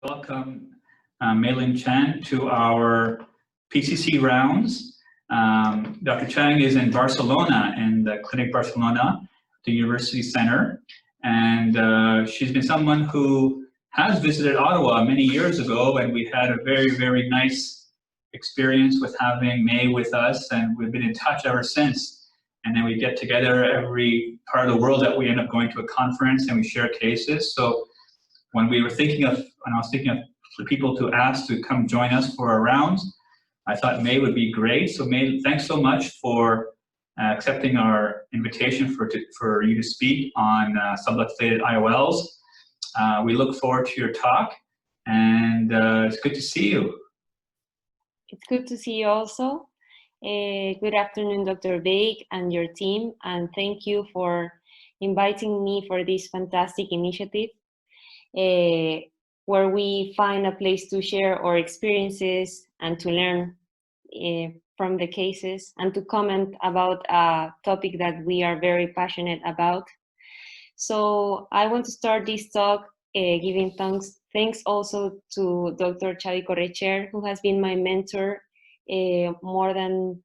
Welcome, Meilin Chang, to our PCC rounds. Dr. Chang is in Barcelona, in the Clinic Barcelona, the University Center, and she's been someone who has visited Ottawa many years ago, and we had a very, very nice experience with having May with us, and we've been in touch ever since. And then we get together every part of the world that we end up going to a conference, and we share cases. So when I was thinking of the people to ask to come join us for our rounds, I thought May would be great. So May, thanks so much for accepting our invitation for you to speak on subluxated IOLs. We look forward to your talk, and it's good to see you. It's good to see you also. Good afternoon, Dr. Baig and your team, and thank you for inviting me for this fantastic initiative, where we find a place to share our experiences and to learn from the cases and to comment about a topic that we are very passionate about. So I want to start this talk giving thanks also to Dr. Xavi Correcher, who has been my mentor more than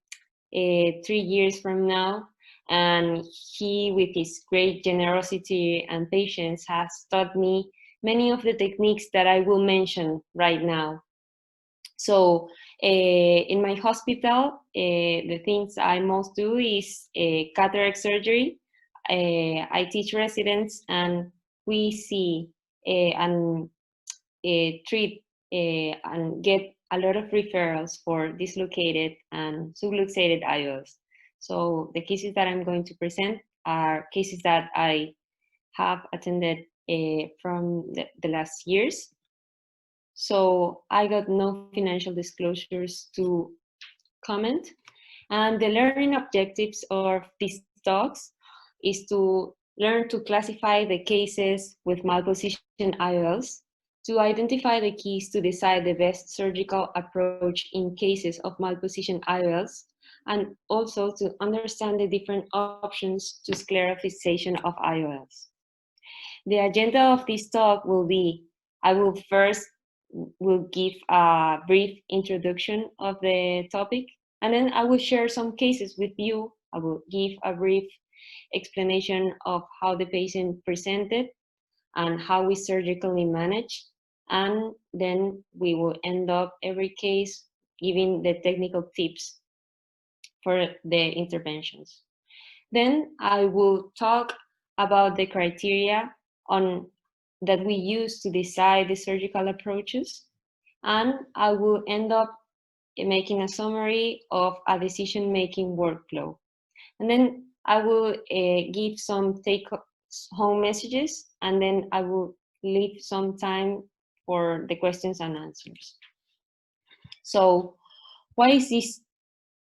3 years from now. And he, with his great generosity and patience, has taught me many of the techniques that I will mention right now. So in my hospital, the things I most do is cataract surgery. I teach residents, and we see and treat and get a lot of referrals for dislocated and subluxated IOLs. So the cases that I'm going to present are cases that I have attended from the last years. So I got no financial disclosures to comment. And the learning objectives of these talks is to learn to classify the cases with malposition IOLs, to identify the keys to decide the best surgical approach in cases of malposition IOLs, and also to understand the different options to scleral fixation of IOLs. The agenda of this talk will be, I will first give a brief introduction of the topic, and then I will share some cases with you. I will give a brief explanation of how the patient presented and how we surgically manage, and then we will end up every case giving the technical tips for the interventions. Then I will talk about the criteria that we use to decide the surgical approaches, and I will end up making a summary of a decision-making workflow. And then I will give some take-home messages, and then I will leave some time for the questions and answers. So why is this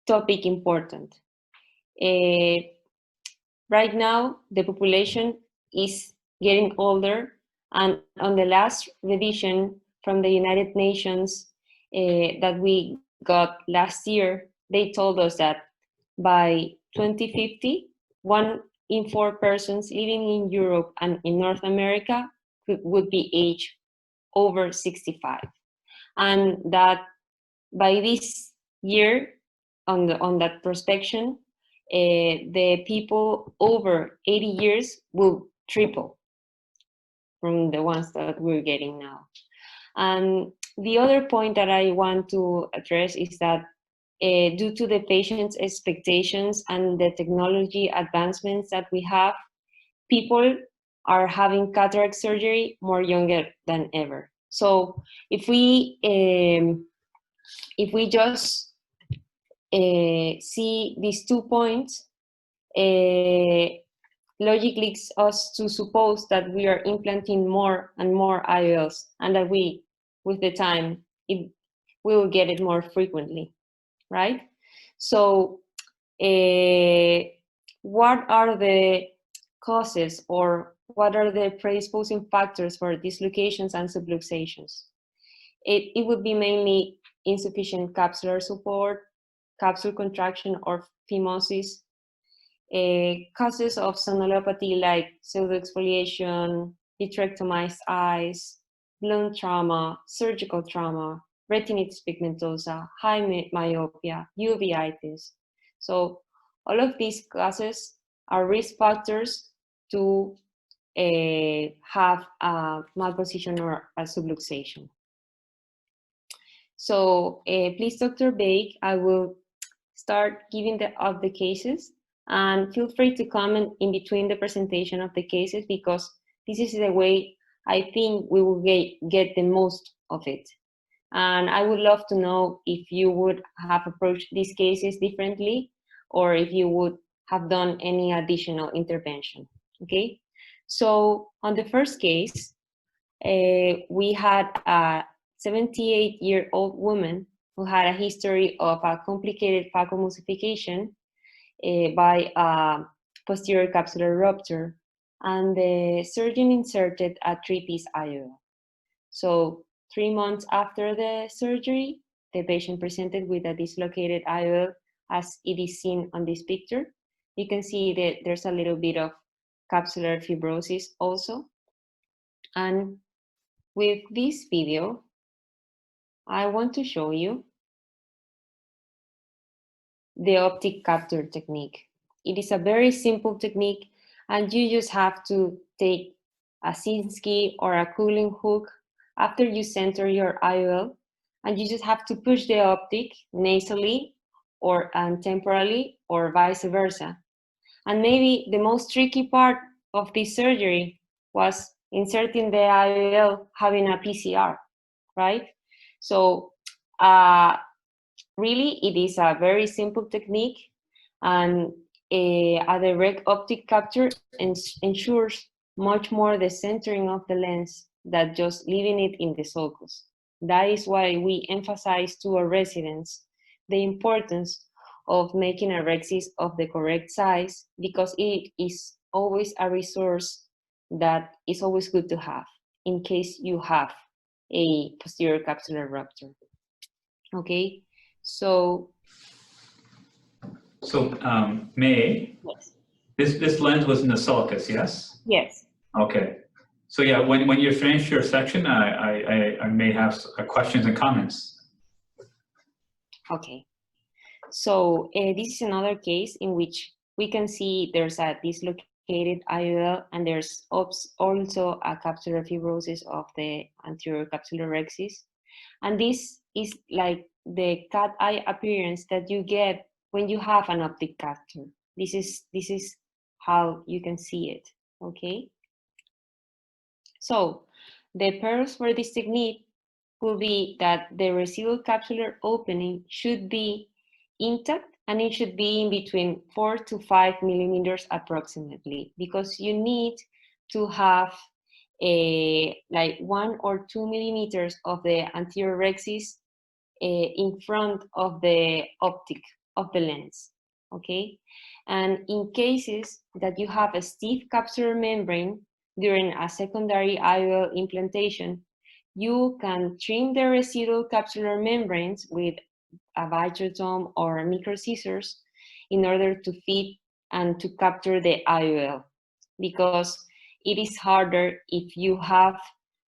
topic important? Right now, the population is getting older, and on the last revision from the United Nations that we got last year, they told us that by 2050, 1 in 4 persons living in Europe and in North America would be aged over 65. And that by this year, on that prospection, the people over 80 years will triple from the ones that we're getting now. And the other point that I want to address is that due to the patient's expectations and the technology advancements that we have, people are having cataract surgery more younger than ever. So if we just see these 2 points, logic leads us to suppose that we are implanting more and more IOLs, and that we, with the time, we will get it more frequently, right? So what are the causes, or what are the predisposing factors for dislocations and subluxations? It would be mainly insufficient capsular support, capsule contraction or phimosis, causes of sonulopathy like pseudoexfoliation, vitrectomized eyes, blunt trauma, surgical trauma, retinitis pigmentosa, high myopia, uveitis. So all of these causes are risk factors to have a malposition or a subluxation. So please, Dr. Bake, I will start giving the cases, and feel free to comment in between the presentation of the cases, because this is the way I think we will get the most of it. And I would love to know if you would have approached these cases differently, or if you would have done any additional intervention, okay? So on the first case, we had a 78-year-old woman who had a history of a complicated phacoemulsification by a posterior capsular rupture, and the surgeon inserted a 3-piece IOL. So 3 months after the surgery, the patient presented with a dislocated IOL, as it is seen on this picture. You can see that there's a little bit of capsular fibrosis also. And with this video, I want to show you the optic capture technique. It is a very simple technique, and you just have to take a Sinski or a cooling hook after you center your IOL, and you just have to push the optic nasally and temporally, or vice versa. And maybe the most tricky part of this surgery was inserting the IOL having a PCR, right? So really, it is a very simple technique, and a direct optic capture ensures much more the centering of the lens than just leaving it in the sulcus. That is why we emphasize to our residents the importance of making a rhexis of the correct size, because it is always a resource that is always good to have in case you have a posterior capsular rupture. Okay, so May, yes. this lens was in the sulcus, yes? Yes. Okay. So yeah, when you finish your section, I may have questions and comments. Okay. So this is another case in which we can see there's a dislocated IOL, and there's also a capsular fibrosis of the anterior capsular rhexis. And this is like the cat eye appearance that you get when you have an optic capture. This is how you can see it, okay? So the purpose for this technique will be that the residual capsular opening should be intact, and it should be in between 4 to 5 millimeters approximately, because you need to have like 1 or 2 millimeters of the anterior rhexis in front of the optic of the lens, okay? And in cases that you have a stiff capsular membrane during a secondary IOL implantation, you can trim the residual capsular membranes with a vitrectomy or micro scissors in order to fit and to capture the IOL, because it is harder if you have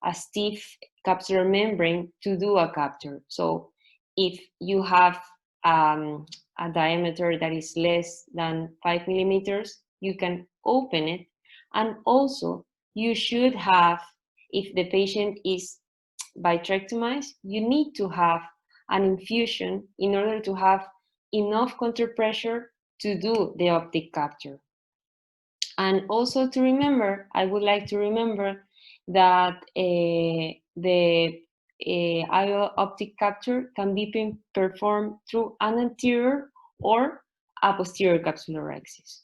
a stiff capsular membrane to do a capture. So if you have a diameter that is less than 5 millimeters, you can open it. And also, you should have, if the patient is vitrectomized, you need to have an infusion in order to have enough counterpressure to do the optic capture. And also to remember, I would like to remember that the IOL optic capture can be performed through an anterior or a posterior capsular rhexis.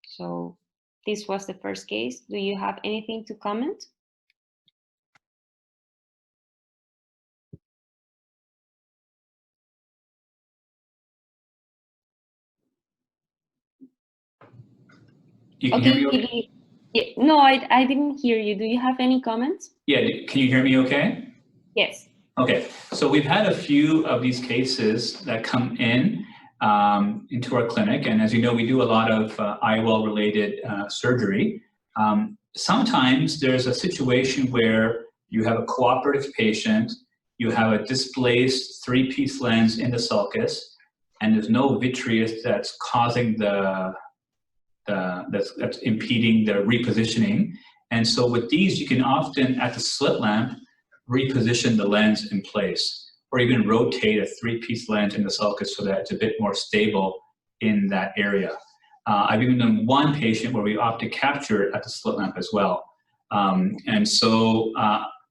So this was the first case. Do you have anything to comment? You can hear me okay? Yeah, no, I didn't hear you. Do you have any comments? Yeah, can you hear me okay? Yes. Okay, so we've had a few of these cases that come in into our clinic, and as you know, we do a lot of IOL-related surgery. Sometimes there's a situation where you have a cooperative patient, you have a displaced 3-piece lens in the sulcus, and there's no vitreous that's causing that's impeding the repositioning. And so with these, you can often, at the slit lamp, reposition the lens in place, or even rotate a 3-piece lens in the sulcus so that it's a bit more stable in that area. I've even done one patient where we optic capture at the slit lamp as well. And so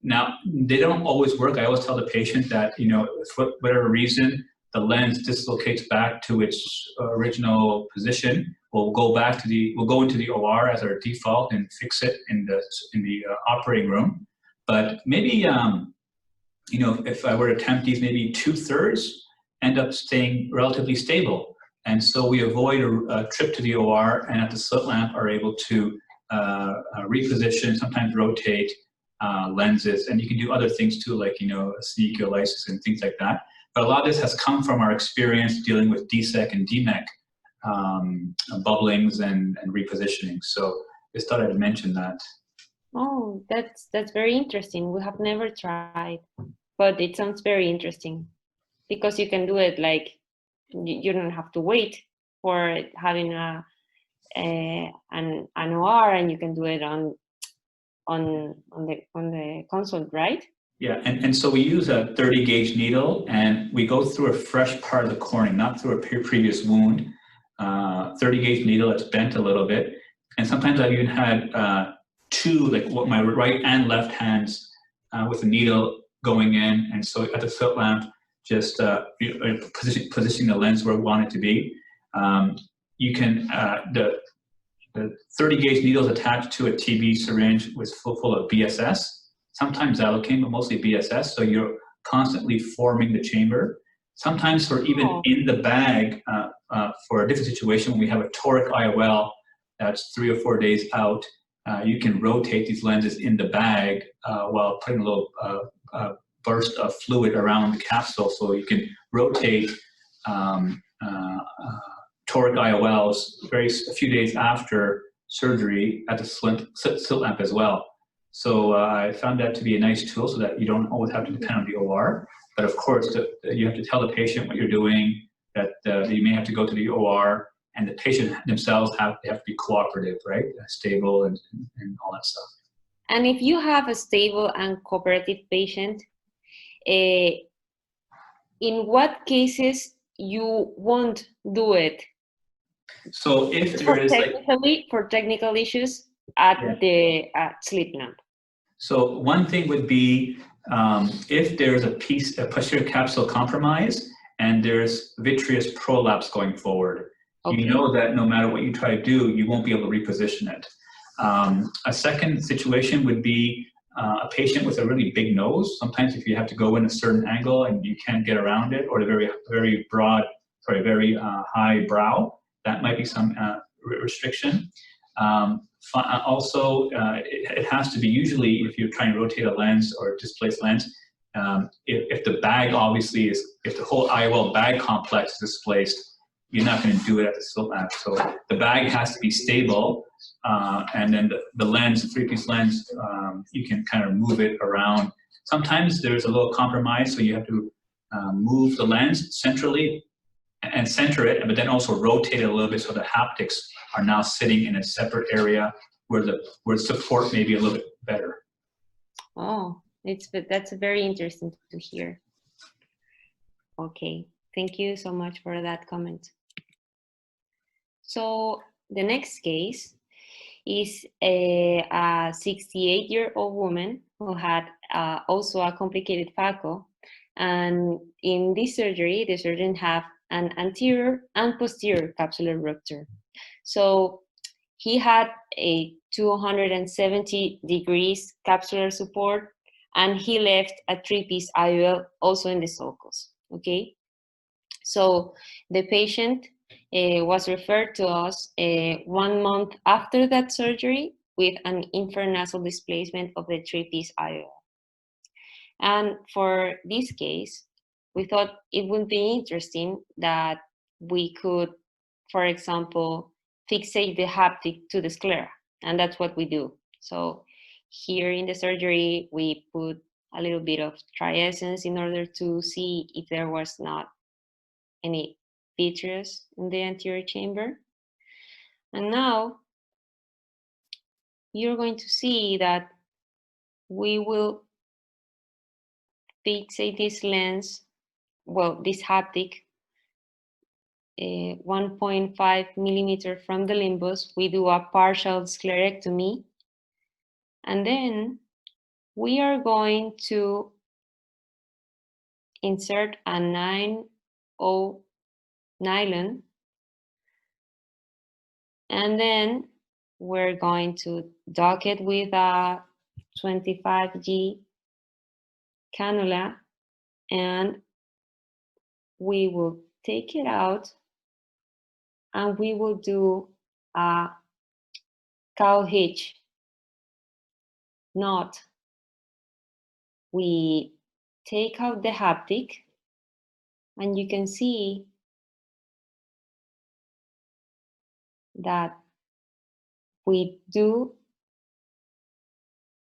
now they don't always work. I always tell the patient that, you know, for whatever reason, the lens dislocates back to its original position. We'll go into the OR as our default and fix it in the operating room. But maybe, you know, if I were to attempt these, maybe 2/3 end up staying relatively stable. And so we avoid a trip to the OR, and at the slit lamp are able to reposition, sometimes rotate lenses, and you can do other things too, like, you know, sneakolysis and things like that. But a lot of this has come from our experience dealing with DSEC and DMEC bubblings and repositioning. So just thought I'd mention that. Oh, that's very interesting. We have never tried, but it sounds very interesting because you can do it like you don't have to wait for having an OR, and you can do it on the console, right? Yeah, and so we use a 30 gauge needle, and we go through a fresh part of the cornea, not through a previous wound. 30 gauge needle that's bent a little bit, and sometimes I've even had two, like what my right and left hands with the needle going in, and so at the slit lamp, just positioning the lens where we want it to be. You can the 30 gauge needle is attached to a TB syringe with full of BSS. Sometimes Zalocaine, but mostly BSS, so you're constantly forming the chamber. Sometimes for even in the bag, for a different situation, when we have a toric IOL that's 3 or 4 days out, you can rotate these lenses in the bag while putting a little burst of fluid around the capsule, so you can rotate toric IOLs a few days after surgery at the slit lamp as well. So I found that to be a nice tool so that you don't always have to depend on the OR. But of course, you have to tell the patient what you're doing, that you may have to go to the OR, and the patient themselves have to be cooperative, right? Stable and all that stuff. And if you have a stable and cooperative patient, in what cases you won't do it? So if there is for technical issues at the slit lamp. So one thing would be if there's a posterior capsule compromise and there's vitreous prolapse going forward, you know that no matter what you try to do, you won't be able to reposition it. A second situation would be a patient with a really big nose. Sometimes if you have to go in a certain angle and you can't get around it, or a very high brow, that might be some restriction. Also, it has to be, usually if you're trying to rotate a lens or displace lens, if the bag obviously if the whole IOL bag complex is displaced, you're not going to do it at the slit lamp. So the bag has to be stable, and then the lens, the 3-piece lens, you can kind of move it around. Sometimes there's a little compromise, so you have to move the lens centrally and center it, but then also rotate it a little bit so the haptics are now sitting in a separate area where support may be a little bit better. Oh, that's very interesting to hear. Okay, thank you so much for that comment. So the next case is a 68-year-old woman who had also a complicated phaco, and in this surgery, the surgeon had an anterior and posterior capsular rupture. So he had a 270 degrees capsular support, and he left a 3-piece IOL also in the sulcus, okay? So the patient was referred to us 1 month after that surgery with an infranasal displacement of the 3-piece IOL. And for this case, we thought it would be interesting that we could, for example, fixate the haptic to the sclera, and that's what we do. So Here in the surgery, we put a little bit of triessence in order to see if there was not any vitreous in the anterior chamber. And now you're going to see that we will fixate this lens, well, this haptic, 1.5 millimeter from the limbus. We do a partial sclerectomy. And then we are going to insert a 9/0 nylon. And then we're going to dock it with a 25G cannula, and we will take it out and we will do a cow hitch knot. We take out the haptic, and you can see that we do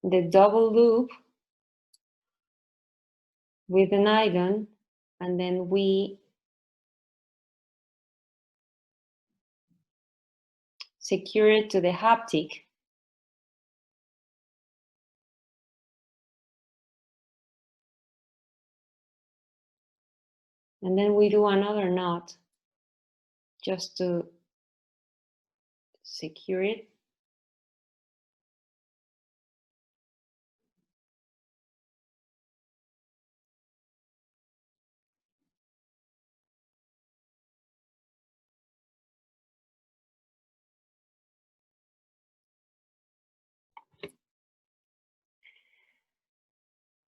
the double loop with the nylon, and then we secure it to the haptic. And then we do another knot just to secure it.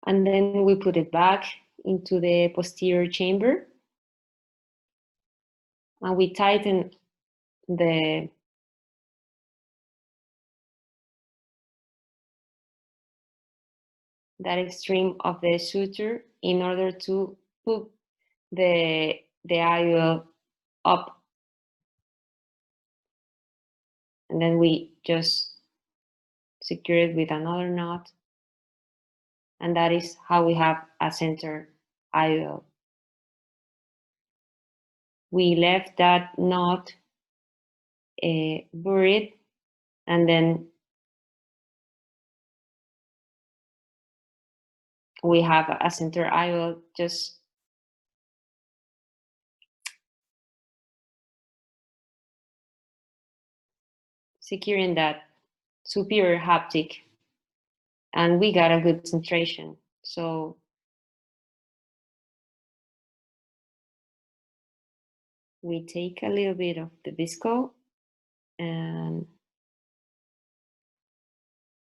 And then we put it back into the posterior chamber. And we tighten that extreme of the suture in order to put the IOL up. And then we just secure it with another knot. And that is how we have a center IOL. We left that knot buried, and then we have a center IOL just securing that superior haptic, and we got a good centration. So we take a little bit of the visco, and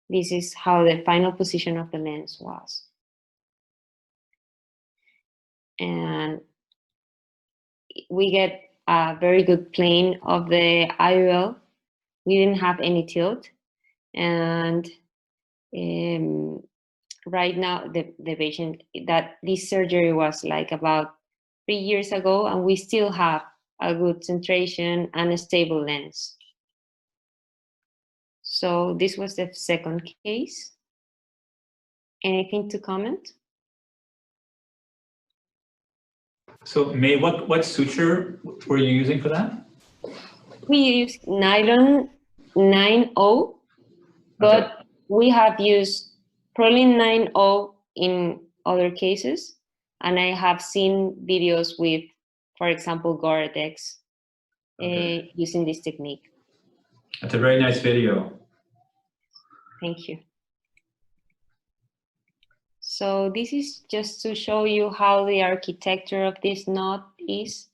this is how the final position of the lens was. And we get a very good plane of the IOL. We didn't have any tilt. And right now, the patient, that this surgery was like about 3 years ago, and we still have a good centration and a stable lens. So this was the second case. Anything to comment? So May, what suture were you using for that? We use nylon 9/0, but Okay. we have used Prolene 9/0 in other cases, and I have seen videos with, for example, Gore-Tex using this technique. That's a very nice video. Thank you. So this is just to show you how the architecture of this knot is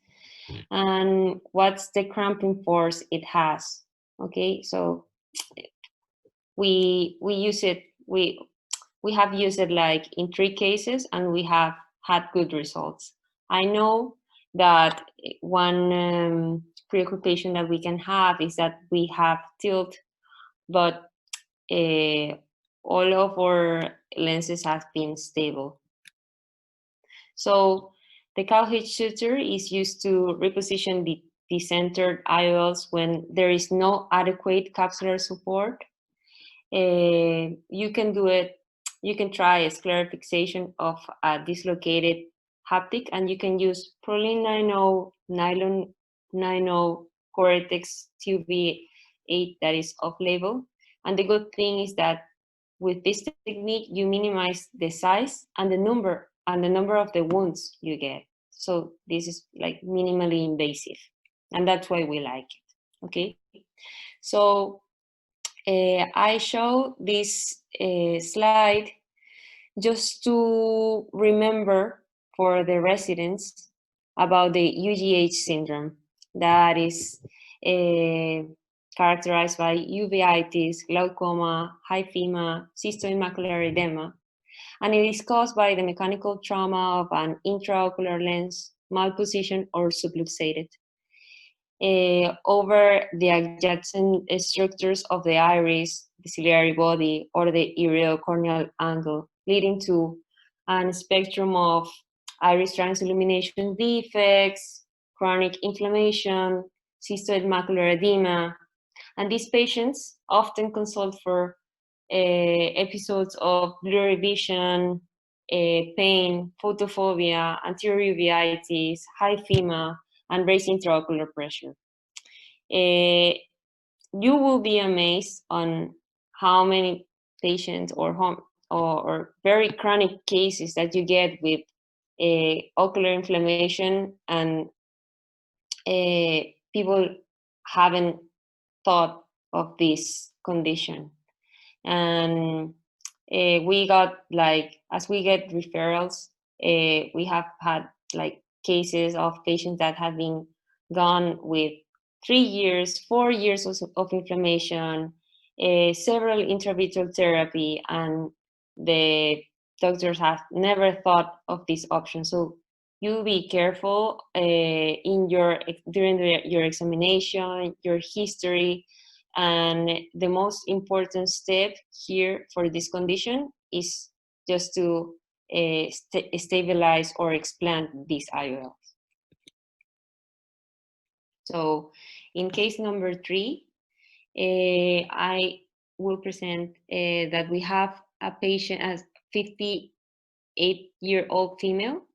and what's the cramping force it has. Okay, so we use it, we have used it like in 3 cases, and we have had good results. I know that one preoccupation that we can have is that we have tilt, but all of our lenses have been stable. So the cow hitch suture is used to reposition the decentered IOLs when there is no adequate capsular support. You can do it. You can try a scleral fixation of a dislocated haptic, and you can use Prolene 90, Nylon 90, Cortex UV8 that is off-label. And the good thing is that with this technique, you minimize the size and the number of the wounds you get. So this is like minimally invasive, and that's why we like it. Okay, so I show this slide just to remember for the residents about the UGH syndrome that is characterized by uveitis, glaucoma, hyphema, cystoid macular edema, and it is caused by the mechanical trauma of an intraocular lens, malposition, or subluxated over the adjacent structures of the iris, the ciliary body, or the iridocorneal angle, leading to a spectrum of iris transillumination defects, chronic inflammation, cystoid macular edema. And these patients often consult for episodes of blurry vision, pain, photophobia, anterior uveitis, hyphema, and raised intraocular pressure. You will be amazed on how many patients or very chronic cases that you get with ocular inflammation, and people haven't thought of this condition. And we got, like, as we get referrals, we have had like cases of patients that have been gone with 3 years, 4 years of inflammation, several intravitreal therapy, and the doctors have never thought of this option. So you be careful in during your examination, your history, and the most important step here for this condition is just to stabilize or explant these IOLs. So in case number 3, I will present that we have a patient, a 58-year-old female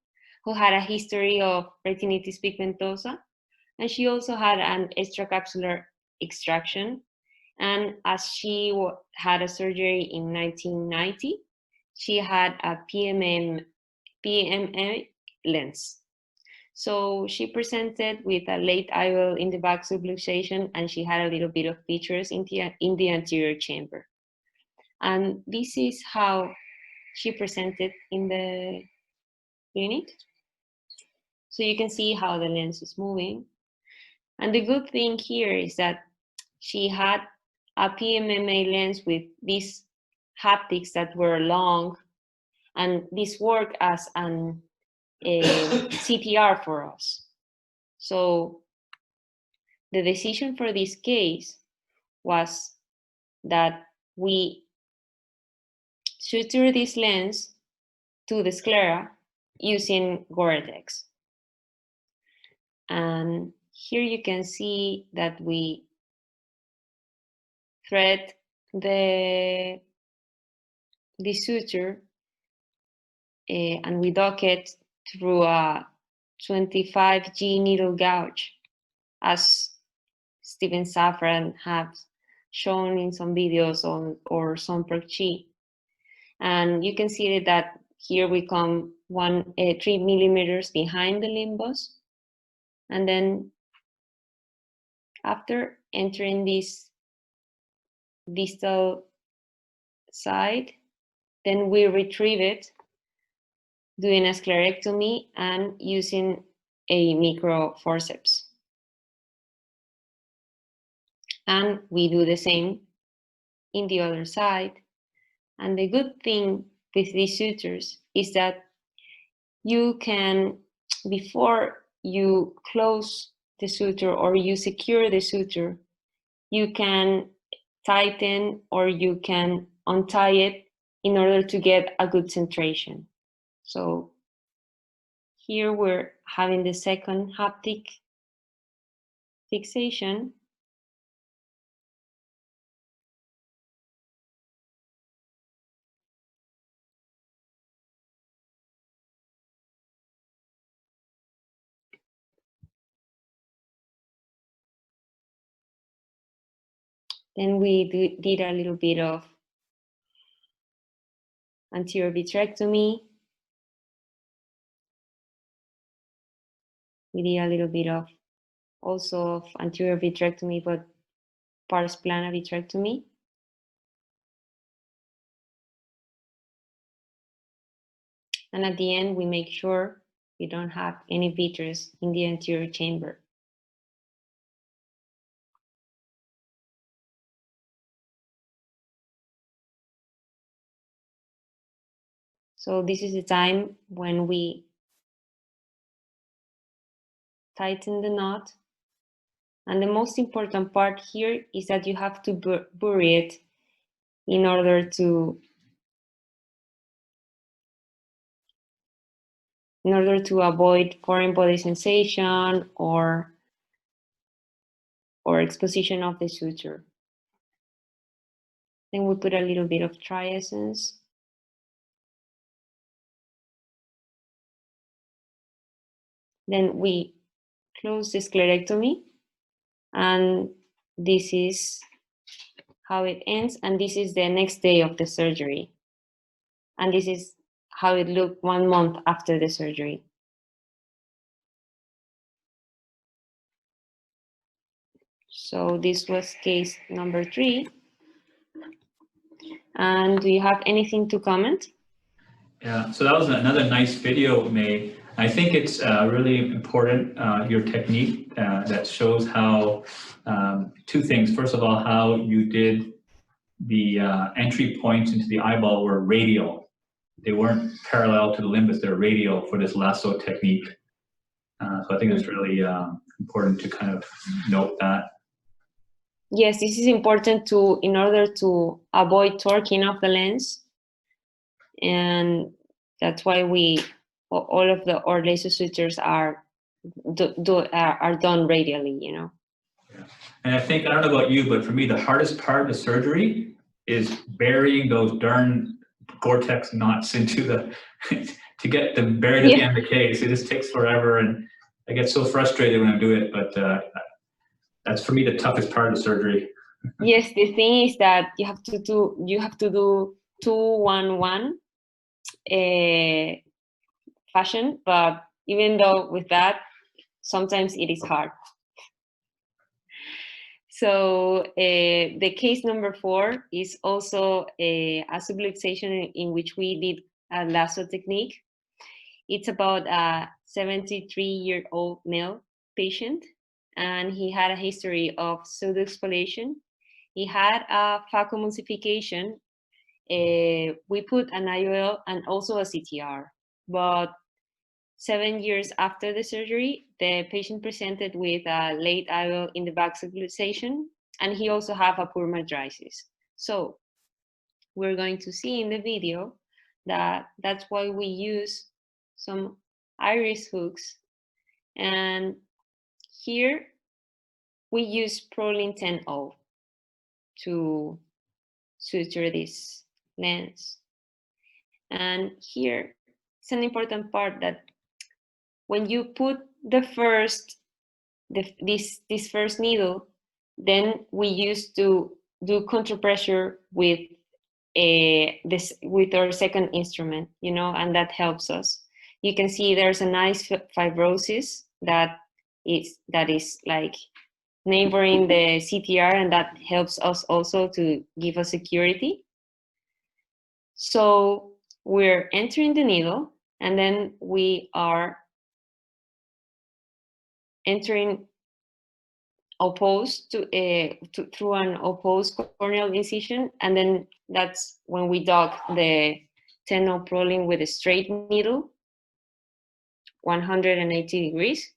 who had a history of retinitis pigmentosa, and she also had an extracapsular extraction. And as she had a surgery in 1990, she had a PMA lens. So she presented with a late IOL in the back subluxation, and she had a little bit of features in the anterior chamber. And this is how she presented in the clinic. So you can see how the lens is moving. And the good thing here is that she had a PMMA lens with these haptics that were long, and this worked as an CPR for us. So the decision for this case was that we suture this lens to the sclera using Gore-Tex. And here you can see that we thread the suture and we dock it through a 25G needle gouge, as Steven Safran has shown in some videos or some Perchi. And you can see that here we come 3 millimeters behind the limbus. And then after entering this distal side, then we retrieve it, doing a sclerectomy and using a micro forceps. And we do the same in the other side. And the good thing with these sutures is that you can, before you close the suture or you secure the suture, you can tighten or you can untie it in order to get a good centration. So here we're having the second haptic fixation. Then we did a little bit of anterior vitrectomy. We did a little bit of also of anterior vitrectomy, but pars plana vitrectomy. And at the end, we make sure we don't have any vitreous in the anterior chamber. So this is the time when we tighten the knot. And the most important part here is that you have to bury it in order to avoid foreign body sensation or exposition of the suture. Then we put a little bit of triessence. Then we close the sclerectomy, and this is how it ends, and this is the next day of the surgery. And this is how it looked 1 month after the surgery. So this was case number 3. And do you have anything to comment? Yeah, so that was another nice video, May. I think it's really important, your technique that shows how, 2 things. First of all, how you did the entry points into the eyeball were radial. They weren't parallel to the limbus, they're radial for this lasso technique. So I think it's really important to kind of note that. Yes, this is important in order to avoid torquing of the lens. And that's why all of our laser sutures are done radially, you know. Yeah. And I think, I don't know about you, but for me, the hardest part of the surgery is burying those darn Gore-Tex knots into the, to get them buried at the end of the case. It just takes forever, and I get so frustrated when I do it, but that's for me the toughest part of the surgery. Yes, the thing is that you have to do 2-1-1 fashion, but even though with that, sometimes it is hard. So the case number 4 is also a subluxation in which we did a lasso technique. It's about a 73-year-old male patient, and he had a history of pseudoexfoliation. He had a phacoemulsification. We put an IOL and also a CTR, but 7 years after the surgery, the patient presented with a late IOL in the back subluxation, and he also had a poor mydriasis. So we're going to see in the video that that's why we use some iris hooks, and here we use Prolene 10O to suture this lens. And here it's an important part that when you put this first needle, then we used to do contrapressure with our second instrument, you know, and that helps us. You can see there's a nice fibrosis that is like neighboring the CTR, and that helps us also to give us security. So we're entering the needle, and then we are entering opposed through an opposed corneal incision, and then that's when we dock the 10O Prolene with a straight needle, 180 degrees.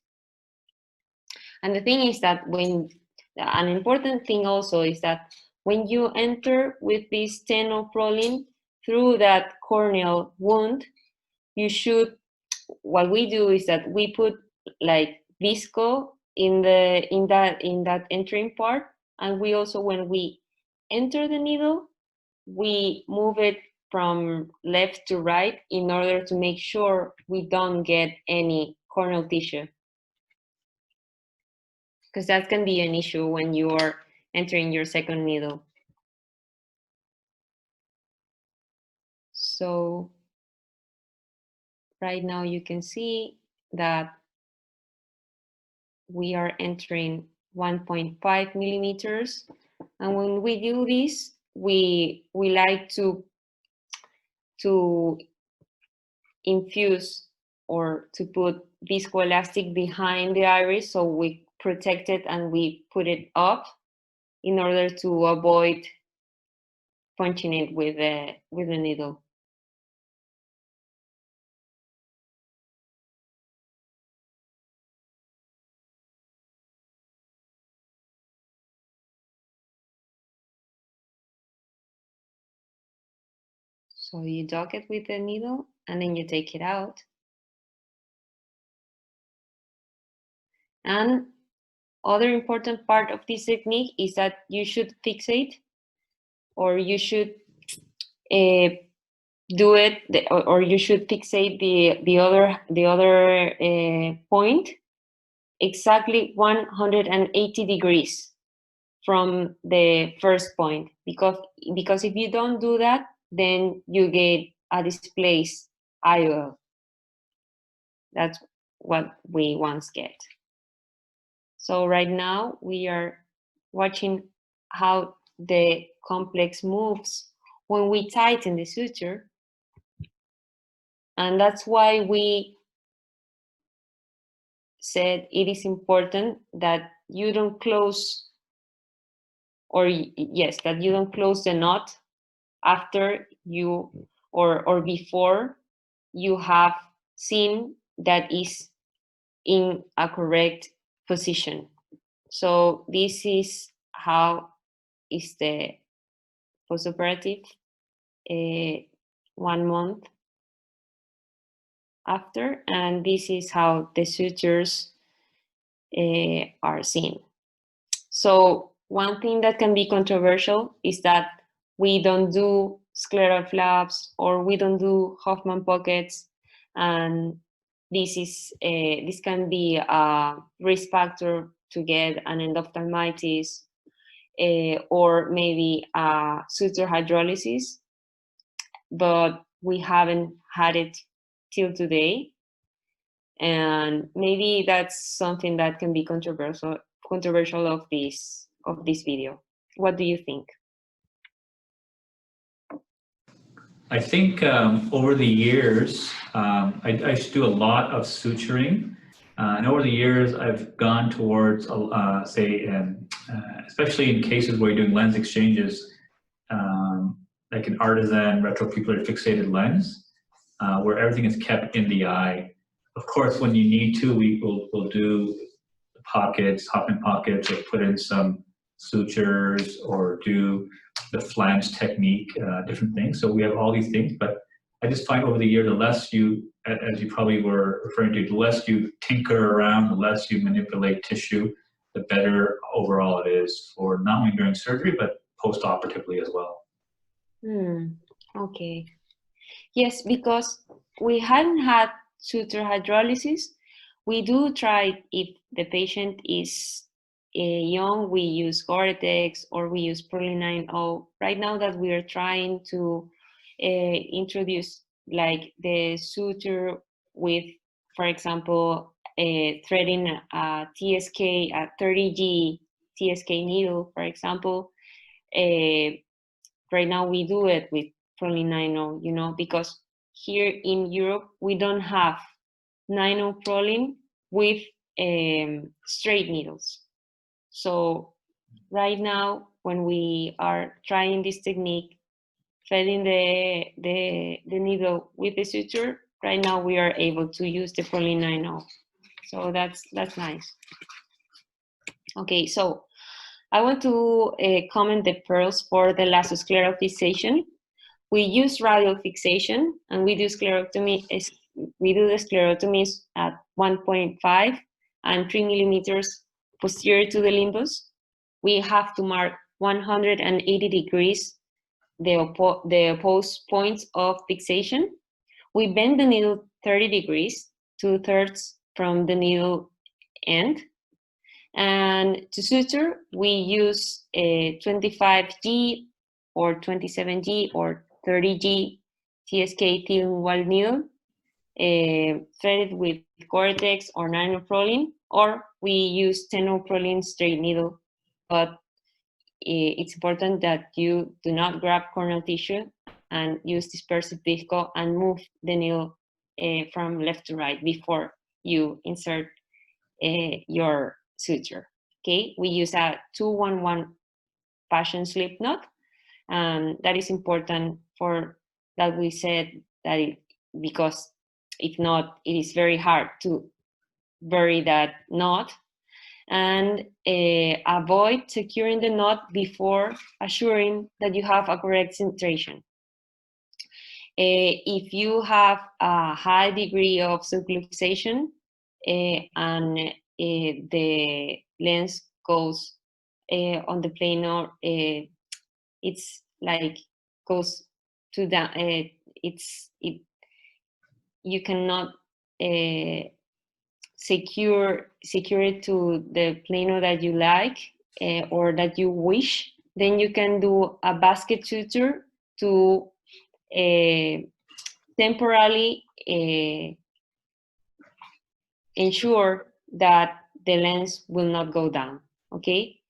And the thing is that an important thing also is that when you enter with this 10O Prolene through that corneal wound, what we do is that we put like visco in that entering part, and we also, when we enter the needle, we move it from left to right in order to make sure we don't get any corneal tissue, because that can be an issue when you are entering your second needle. So right now you can see that we are entering 1.5 millimeters. And when we do this, we like to infuse or to put viscoelastic behind the iris, so we protect it and we put it up in order to avoid punching it with a needle. So you dock it with the needle and then you take it out. And other important part of this technique is that you should fixate, or you should do it, or you should fixate the other point exactly 180 degrees from the first point, because if you don't do that, then you get a displaced IOL. That's what we once get. So right now we are watching how the complex moves when we tighten the suture. And that's why we said it is important that you don't close, or yes, that you don't close the knot after you or before you have seen that is in a correct position. So this is how is the postoperative 1 month after, and this is how the sutures are seen. So one thing that can be controversial is that we don't do scleral flaps, or we don't do Hoffman pockets, and this can be a risk factor to get an endophthalmitis, or maybe suture hydrolysis, but we haven't had it till today. And maybe that's something that can be controversial of this video. What do you think? I think over the years, I used to do a lot of suturing. And over the years, I've gone towards, especially in cases where you're doing lens exchanges, like an artisan retropupillary fixated lens, where everything is kept in the eye. Of course, when you need to, we'll do the pockets, Hoffman pockets, or put in some sutures, or do the flange technique, different things. So we have all these things, but I just find over the year, the less you, as you probably were referring to, the less you tinker around, the less you manipulate tissue, the better overall it is for not only during surgery, but post-operatively as well. Okay. Yes, because we hadn't had suture hydrolysis. We do try, if the patient is young, we use Gore-Tex, or we use Prolene-9O. Right now that we are trying to introduce like the suture with, for example, threading a TSK, a 30G TSK needle, for example. Right now we do it with Prolene-9O, you know, because here in Europe we don't have 9O Prolene with straight needles. So right now, when we are trying this technique, feeding the needle with the suture, right now we are able to use the Prolene-9O. So that's nice. Okay, so I want to comment the pearls for the Lasso scleral fixation. We use radial fixation, and we do sclerotomy. We do the sclerotomies at 1.5 and 3 millimeters posterior to the limbus. We have to mark 180 degrees the opposed points of fixation. We bend the needle 30 degrees, 2/3 from the needle end, And to suture, we use a 25G or 27G or 30G TSK thin wall needle, threaded with Gore-Tex or nanoprolene, or we use tenoprolene straight needle. But it's important that you do not grab corneal tissue and use dispersive visco and move the needle from left to right before you insert your suture. Okay, we use a 211 passion slip knot. That is important for that we said that because if not, it is very hard to bury that knot. And avoid securing the knot before assuring that you have a correct centration. If you have a high degree of subluxation and the lens goes on the planar, it's like goes to the you cannot secure it to the planar that you like or that you wish, then you can do a basket suture to temporarily ensure that the lens will not go down, okay?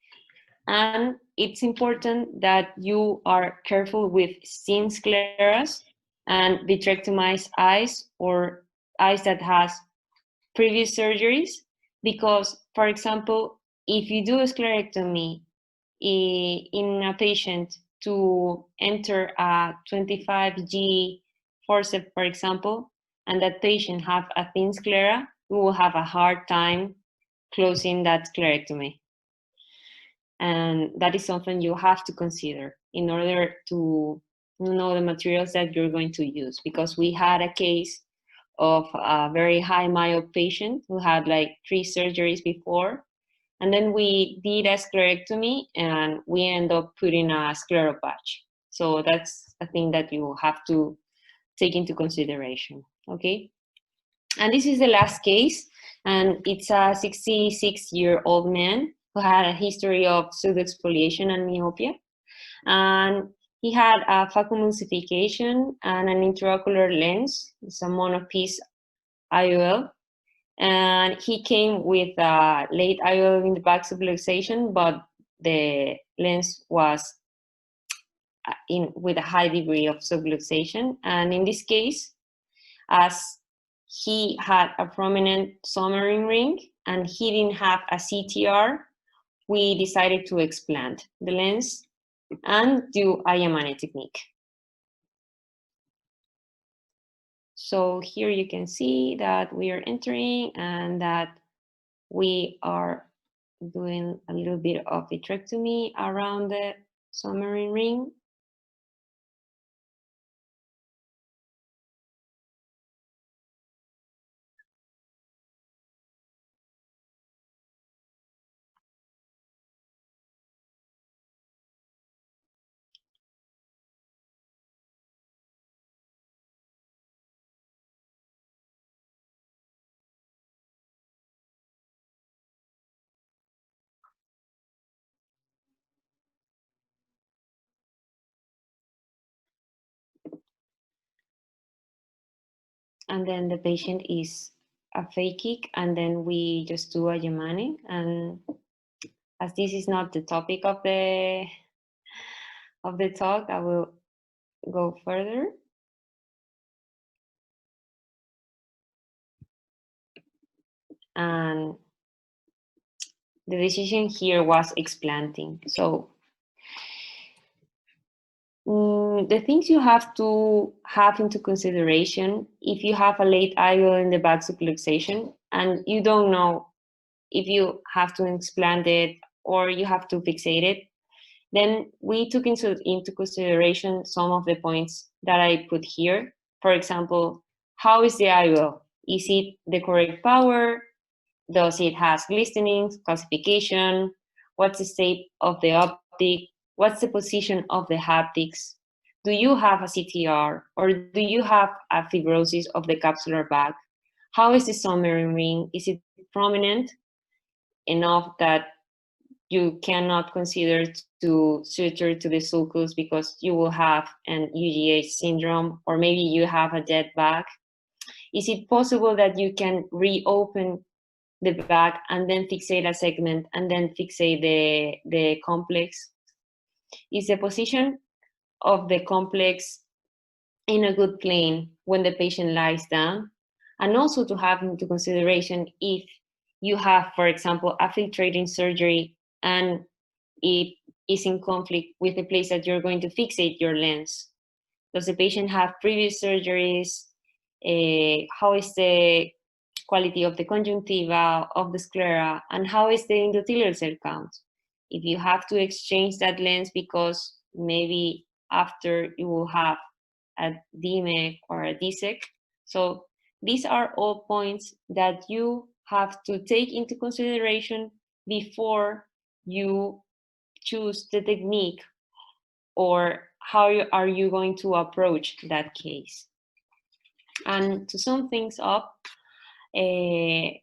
And it's important that you are careful with thin scleras and vitrectomized eyes or eyes that has previous surgeries, because, for example, if you do a sclerectomy in a patient to enter a 25G forceps, for example, and that patient have a thin sclera, we will have a hard time closing that sclerectomy. And that is something you have to consider in order to know the materials that you're going to use, because we had a case of a very high myop patient who had like 3 surgeries before. And then we did a sclerectomy and we end up putting a scleral patch. So that's a thing that you have to take into consideration, okay? And this is the last case, and it's a 66-year-old man who had a history of pseudoexfoliation and myopia. And he had a phacoemulsification and an intraocular lens. It's a monopiece IOL. And he came with a late IOL in the back subluxation, but the lens was with a high degree of subluxation. And in this case, as he had a prominent submarine ring and he didn't have a CTR, we decided to explant the lens and do a Yamane technique. So here you can see that we are entering and that we are doing a little bit of vitrectomy around the submarine ring. And then the patient is a phakic, and then we just do a Yamane. And as this is not the topic of the talk, I will go further. And the decision here was explanting. So the things you have to have into consideration if you have a late IOL in the back subluxation and you don't know if you have to explant it or you have to fixate it, then we took into consideration some of the points that I put here. For example, how is the IOL? Is it the correct power? Does it have glistening, calcification? What's the state of the optic? What's the position of the haptics? Do you have a CTR or do you have a fibrosis of the capsular bag? How is the submarine ring? Is it prominent? enough that you cannot consider to suture to the sulcus because you will have an UGH syndrome, or maybe you have a dead back? Is it possible that you can reopen the back and then fixate a segment and then fixate the complex? Is the position of the complex in a good plane when the patient lies down? And also to have into consideration if you have, for example, a filtrating surgery and it is in conflict with the place that you're going to fixate your lens. Does the patient have previous surgeries? How is the quality of the conjunctiva, of the sclera, and how is the endothelial cell count? If you have to exchange that lens because maybe after you will have a DMEC or a DSEC. So these are all points that you have to take into consideration before you choose the technique or how are you going to approach that case. And to sum things up, you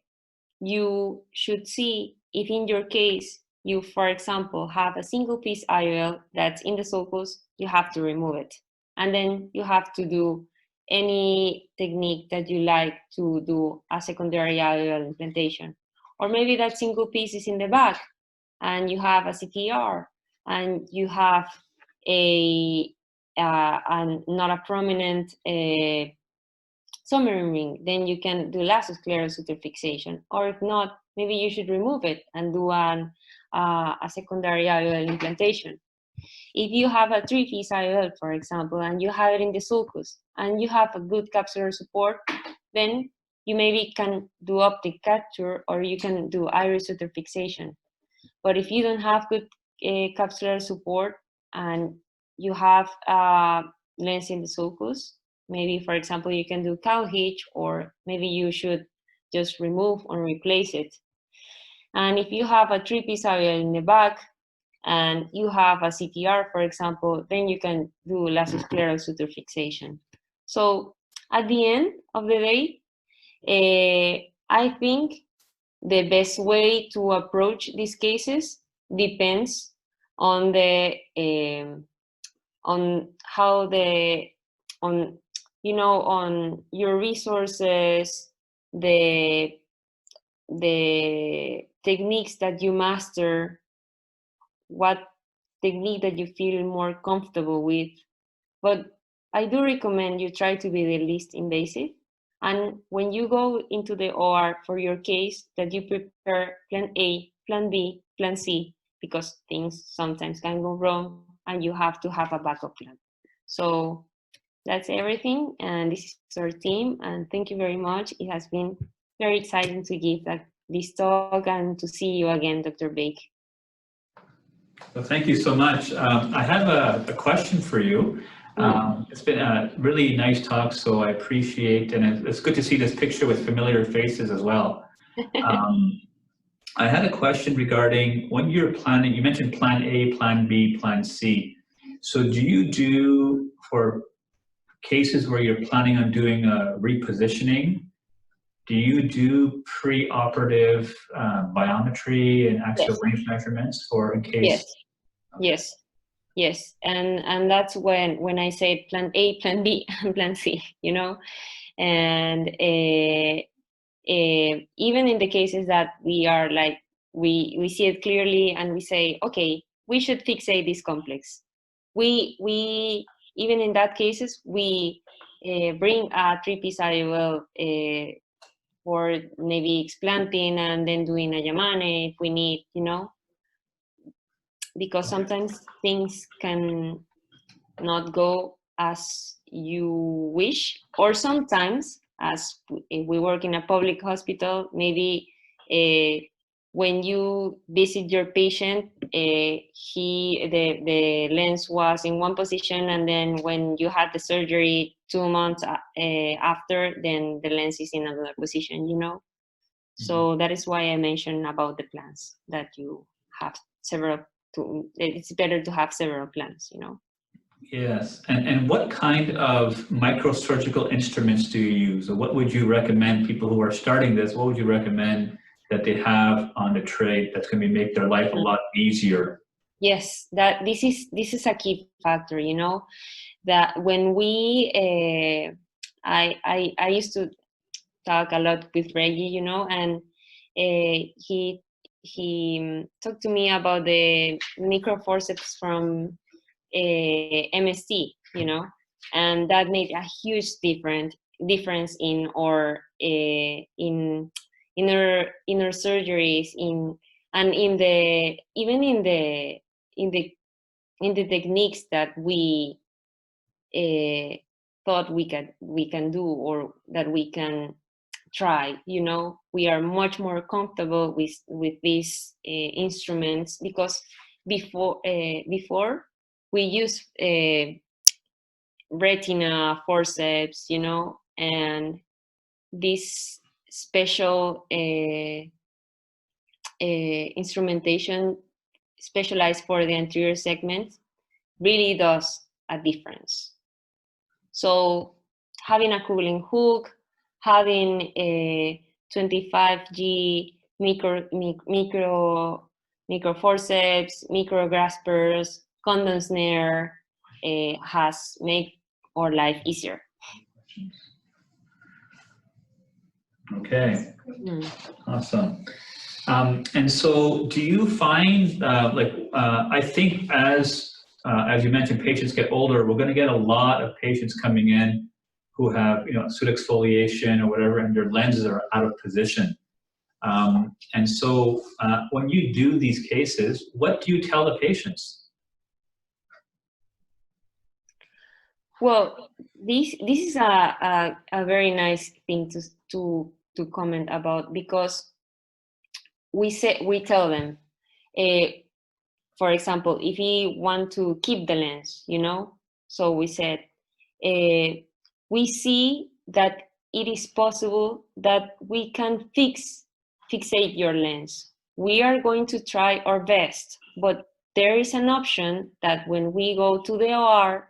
should see if in your case you, for example, have a single piece IOL that's in the sulcus, you have to remove it. And then you have to do any technique that you like to do a secondary IOL implantation. Or maybe that single piece is in the back and you have a CTR and you have not a prominent submarine ring, then you can do Lasso scleral suture fixation. Or if not, maybe you should remove it and do a secondary IOL implantation. If you have a 3-piece IOL, for example, and you have it in the sulcus, and you have a good capsular support, then you maybe can do optic capture or you can do iris suture fixation. But if you don't have good capsular support and you have a lens in the sulcus, maybe, for example, you can do cow hitch, or maybe you should just remove or replace it. And if you have a 3-piece IOL in the back and you have a CTR, for example, then you can do Lasso scleral suture fixation. So at the end of the day, I think the best way to approach these cases depends on the on your resources, the techniques that you master, what technique that you feel more comfortable with. But I do recommend you try to be the least invasive. And when you go into the OR for your case, that you prepare plan A, plan B, plan C, because things sometimes can go wrong and you have to have a backup plan. So that's everything. And this is our team. And thank you very much. It has been very exciting to give this talk and to see you again, Dr. Bake. Well, thank you so much. I have a question for you. It's been a really nice talk, so I appreciate, and it's good to see this picture with familiar faces as well. I had a question regarding when you're planning, you mentioned plan A, plan B, plan C. So do you do, for cases where you're planning on doing a repositioning, do you do pre-operative biometry and axial range measurements for in case? Yes, okay. Yes, and that's when I say plan A, plan B, and plan C, you know, and even in the cases that we are like, we see it clearly and we say, okay, we should fixate this complex. We even in that cases, we bring a 3-piece IOL for maybe explanting and then doing a Yamane if we need, you know, because sometimes things can not go as you wish, or sometimes, as we work in a public hospital, maybe when you visit your patient, the lens was in one position, and then when you had the surgery 2 months after, then the lens is in another position, you know? So that is why I mentioned about the plans, that you have several, it's better to have several plans, you know? Yes, and what kind of microsurgical instruments do you use? Or what would you recommend people who are starting this, what would you recommend that they have on the tray that's going to make their life a lot easier. Yes, that this is a key factor, you know, that when we I used to talk a lot with Reggie, you know, and he talked to me about the microforceps from MST, you know, and that made a huge difference in our in our surgeries and in the techniques that we thought we can do or that we can try. You know, we are much more comfortable with these instruments because before we use retina forceps, you know, and this special instrumentation specialized for the anterior segment really does a difference. So having a Kugling hook, having a 25G micro forceps, micro graspers, condom snare has made our life easier. Okay, awesome. And so do you find, I think as you mentioned, patients get older, we're going to get a lot of patients coming in who have, you know, pseudoexfoliation or whatever, and their lenses are out of position. And so when you do these cases, what do you tell the patients? Well, this is a very nice thing to comment about, because we tell them, for example, if you want to keep the lens, you know, so we said, we see that it is possible that we can fixate your lens. We are going to try our best, but there is an option that when we go to the OR,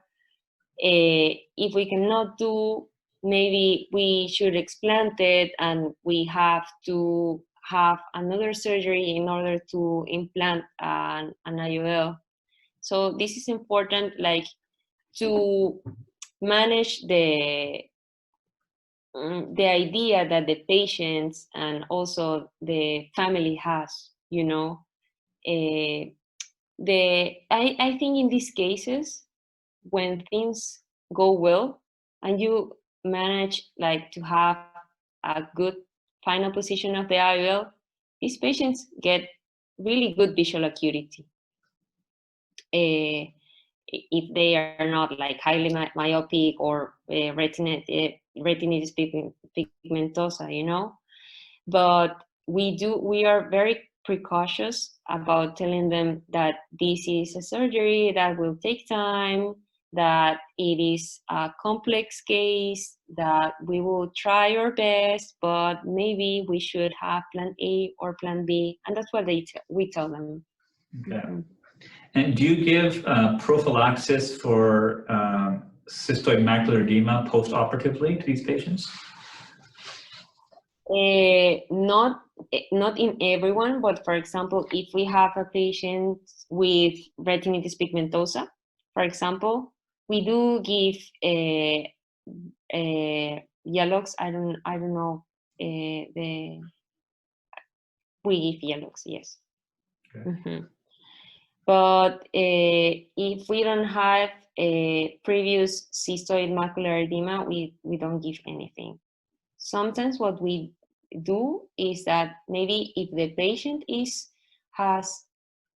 if we cannot do, maybe we should explant it and we have to have another surgery in order to implant an IOL. So this is important, like, to manage the idea that the patients and also the family has, you know. I think in these cases, when things go well and you manage, like, to have a good final position of the IOL, these patients get really good visual acuity. If they are not like highly myopic or retinitis pigmentosa, you know. But we are very precautious about telling them that this is a surgery that will take time, that it is a complex case, that we will try our best, but maybe we should have plan A or plan B, and that's what we tell them. Okay. And do you give prophylaxis for cystoid macular edema post-operatively to these patients? Not in everyone, but for example, if we have a patient with retinitis pigmentosa, for example, we do give Yalox. I don't know we give Yalox, yes. Okay. But if we don't have a previous cystoid macular edema, we don't give anything. Sometimes what we do is that maybe if the patient has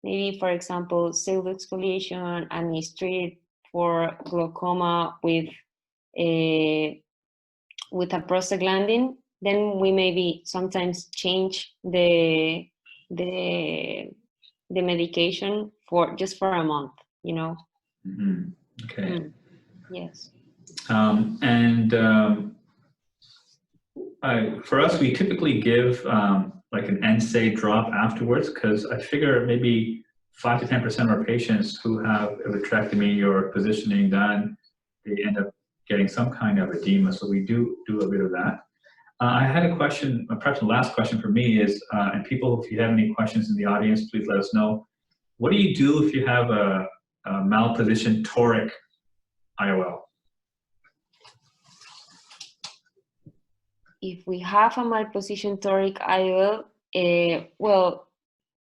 maybe, for example, subluxation and is treated for glaucoma with a prostaglandin, then we maybe sometimes change the medication for a month, you know. Mm-hmm. Okay. Yes. For us, we typically give like an NSAID drop afterwards, because I figure maybe 5 to 10% of our patients who have a vitrectomy or positioning done, they end up getting some kind of edema. So we do a bit of that. I had a question, perhaps the last question for me is, and people, if you have any questions in the audience, please let us know. What do you do if you have a malpositioned toric IOL? If we have a malpositioned toric IOL, well,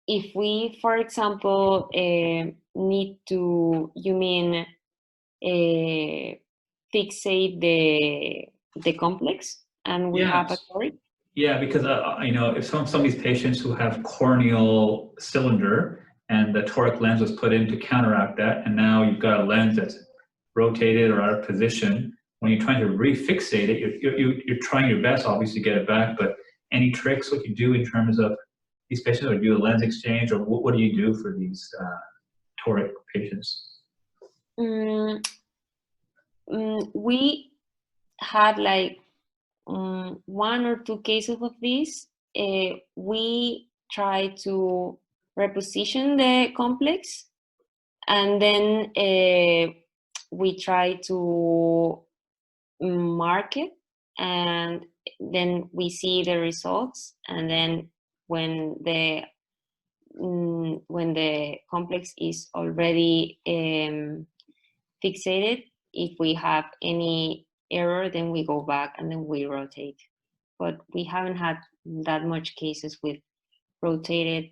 if we, for example, need to, you mean, fixate the complex, and we have a toric? Yeah, because you know, if some of these patients who have corneal cylinder and the toric lens was put in to counteract that, and now you've got a lens that's rotated or out of position. When you're trying to refixate it, you're trying your best, obviously, to get it back. But any tricks what you do in terms of these patients, or do a lens exchange, or what do you do for these toric patients? We had like 1 or 2 cases of this. We try to reposition the complex, and then we try to mark it, and then we see the results. And then when the complex is already fixated, if we have any error, then we go back and then we rotate. But we haven't had that much cases with rotated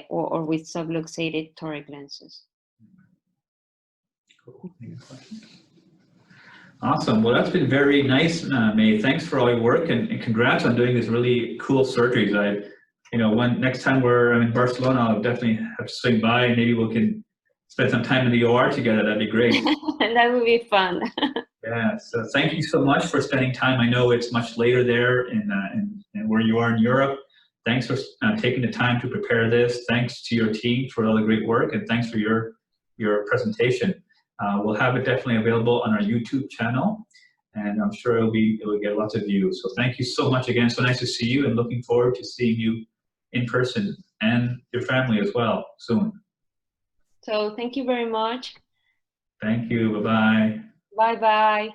or with subluxated toric lenses. Cool. Awesome. Well, that's been very nice, May. Thanks for all your work, and congrats on doing these really cool surgeries. You know, next time we're in Barcelona, I'll definitely have to swing by, and maybe we can spend some time in the OR together. That'd be great. That would be fun. Yeah. So thank you so much for spending time. I know it's much later there in where you are in Europe. Thanks for taking the time to prepare this. Thanks to your team for all the great work, and thanks for your presentation. We'll have it definitely available on our YouTube channel, and I'm sure it will get lots of views. So thank you so much again. So nice to see you, and looking forward to seeing you in person and your family as well soon. So thank you very much. Thank you. Bye-bye. Bye-bye.